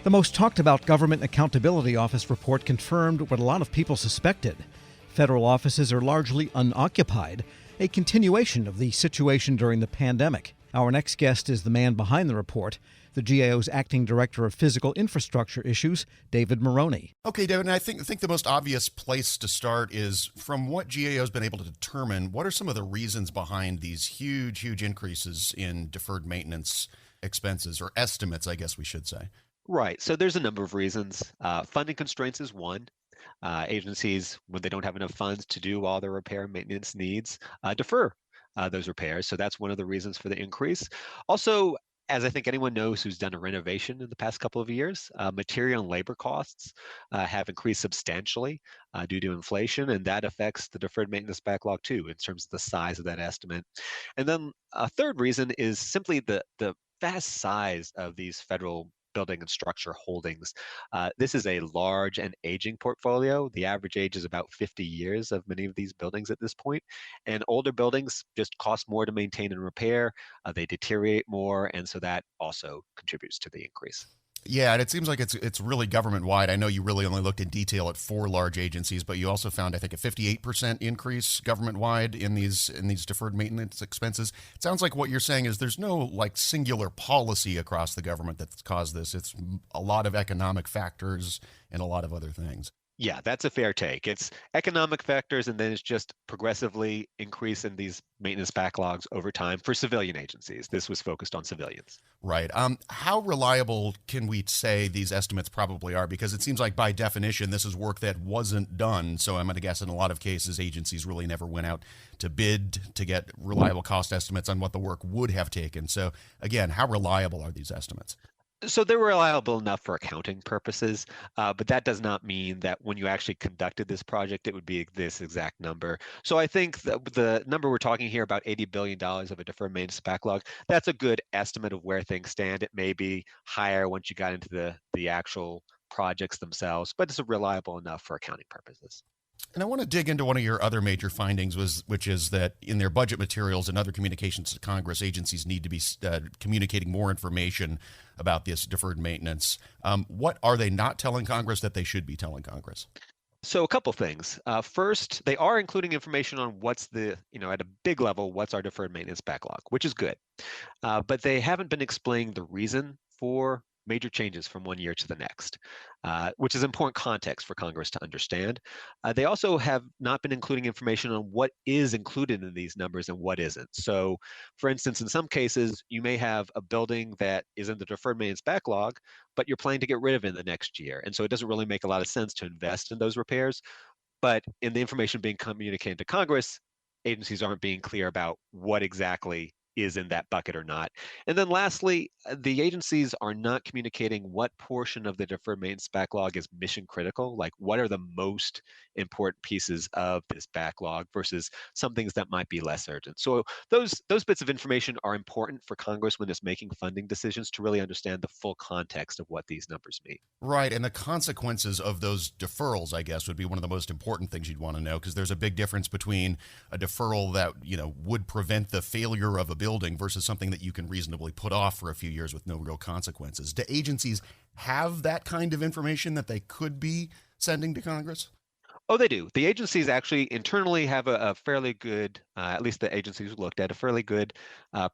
The most talked about Government Accountability Office report confirmed what a lot of people suspected. Federal offices are largely unoccupied, a continuation of the situation during the pandemic. Our next guest is the man behind the report, the GAO's acting director of physical infrastructure issues, David Marroni. Okay, David, and I think the most obvious place to start is from what GAO has been able to determine, what are some of the reasons behind these huge increases in deferred maintenance expenses, or estimates, I guess we should say? Right. So there's a number of reasons. Funding constraints is one. Agencies, when they don't have enough funds to do all their repair and maintenance needs, defer those repairs. So that's one of the reasons for the increase. Also, as I think anyone knows who's done a renovation in the past couple of years, material and labor costs have increased substantially due to inflation, and that affects the deferred maintenance backlog too, in terms of the size of that estimate. And then a third reason is simply the vast size of these federal building and structure holdings. This is a large and aging portfolio. The average age is about 50 years of many of these buildings at this point. And older buildings just cost more to maintain and repair. They deteriorate more, and so that also contributes to the increase. Yeah, and it seems like it's really government-wide. I know you really only looked in detail at 4 large agencies, but you also found, I think, a 58% increase government-wide in these deferred maintenance expenses. It sounds like what you're saying is there's no like singular policy across the government that's caused this. It's a lot of economic factors and a lot of other things. Yeah, that's a fair take. It's economic factors, and then it's just progressively increase in these maintenance backlogs over time for civilian agencies. This was focused on civilians. Right. How reliable can we say these estimates probably are? Because it seems like by definition, this is work that wasn't done. So I'm going to guess in a lot of cases, agencies really never went out to bid to get reliable cost estimates on what the work would have taken. So again, how reliable are these estimates? So they're reliable enough for accounting purposes, but that does not mean that when you actually conducted this project, it would be this exact number. So I think the number we're talking here, about $80 billion of a deferred maintenance backlog, that's a good estimate of where things stand. It may be higher once you got into the actual projects themselves, but it's reliable enough for accounting purposes. And I want to dig into one of your other major findings, which is that in their budget materials and other communications to Congress, agencies need to be communicating more information about this deferred maintenance. What are they not telling Congress that they should be telling Congress? So a couple things. First, they are including information on what's at a big level, what's our deferred maintenance backlog, which is good. But they haven't been explaining the reason for major changes from one year to the next, which is important context for Congress to understand. They also have not been including information on what is included in these numbers and what isn't. So, for instance, in some cases, you may have a building that is in the deferred maintenance backlog, but you're planning to get rid of it in the next year. And so it doesn't really make a lot of sense to invest in those repairs. But in the information being communicated to Congress, agencies aren't being clear about what exactly is in that bucket or not. And then lastly, the agencies are not communicating what portion of the deferred maintenance backlog is mission critical, like what are the most important pieces of this backlog versus some things that might be less urgent. So those bits of information are important for Congress when it's making funding decisions to really understand the full context of what these numbers mean. Right, and the consequences of those deferrals, I guess, would be one of the most important things you'd want to know, because there's a big difference between a deferral that, would prevent the failure of a building versus something that you can reasonably put off for a few years with no real consequences. Do agencies have that kind of information that they could be sending to Congress? Oh, they do. The agencies actually internally have a fairly good, at least the agencies looked at, a fairly good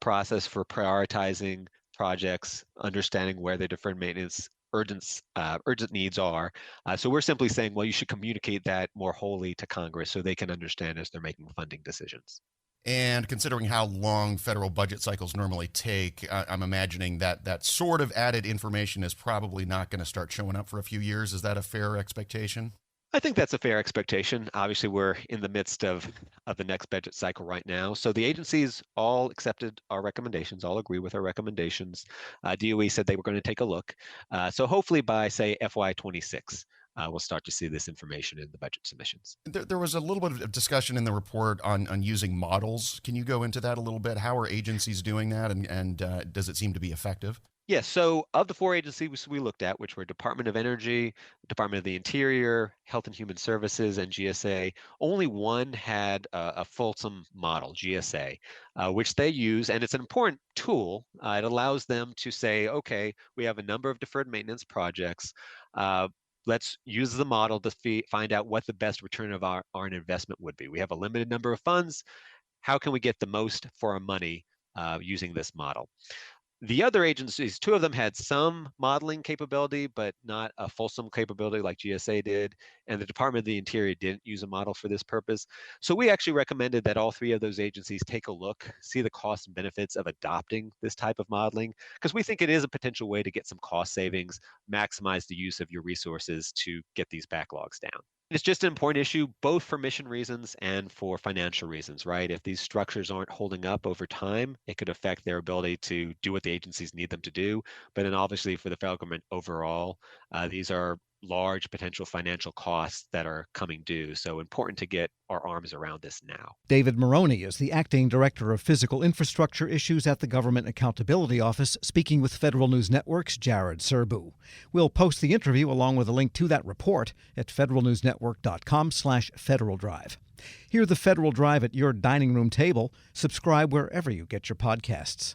process for prioritizing projects, understanding where the deferred maintenance urgent needs are. So we're simply saying, well, you should communicate that more wholly to Congress so they can understand as they're making funding decisions. And considering how long federal budget cycles normally take, I'm imagining that sort of added information is probably not going to start showing up for a few years. Is that a fair expectation? I think that's a fair expectation. Obviously, we're in the midst of the next budget cycle right now. So the agencies all accepted our recommendations, all agree with our recommendations. DOE said they were going to take a look. So hopefully by, say, FY26, we'll start to see this information in the budget submissions. There was a little bit of discussion in the report on using models. Can you go into that a little bit? How are agencies doing that, and does it seem to be effective? Yes. So of the four agencies we looked at, which were Department of Energy, Department of the Interior, Health and Human Services, and GSA, only one had a fulsome model, GSA, which they use, and it's an important tool. It allows them to say, okay, we have a number of deferred maintenance projects. Uh, let's use the model to find out what the best return of our investment would be. We have a limited number of funds. How can we get the most for our money using this model? The other agencies, two of them had some modeling capability, but not a fulsome capability like GSA did. And the Department of the Interior didn't use a model for this purpose. So we actually recommended that all three of those agencies take a look, see the costs and benefits of adopting this type of modeling, because we think it is a potential way to get some cost savings, maximize the use of your resources to get these backlogs down. It's just an important issue, both for mission reasons and for financial reasons, right? If these structures aren't holding up over time, it could affect their ability to do what the agencies need them to do. But then obviously for the federal government overall, these are large potential financial costs that are coming due. So important to get our arms around this now. David Marroni is the acting director of physical infrastructure issues at the Government Accountability Office, speaking with Federal News Network's Jared Serbu. We'll post the interview along with a link to that report at federalnewsnetwork.com/Federal Drive. Hear the Federal Drive at your dining room table. Subscribe wherever you get your podcasts.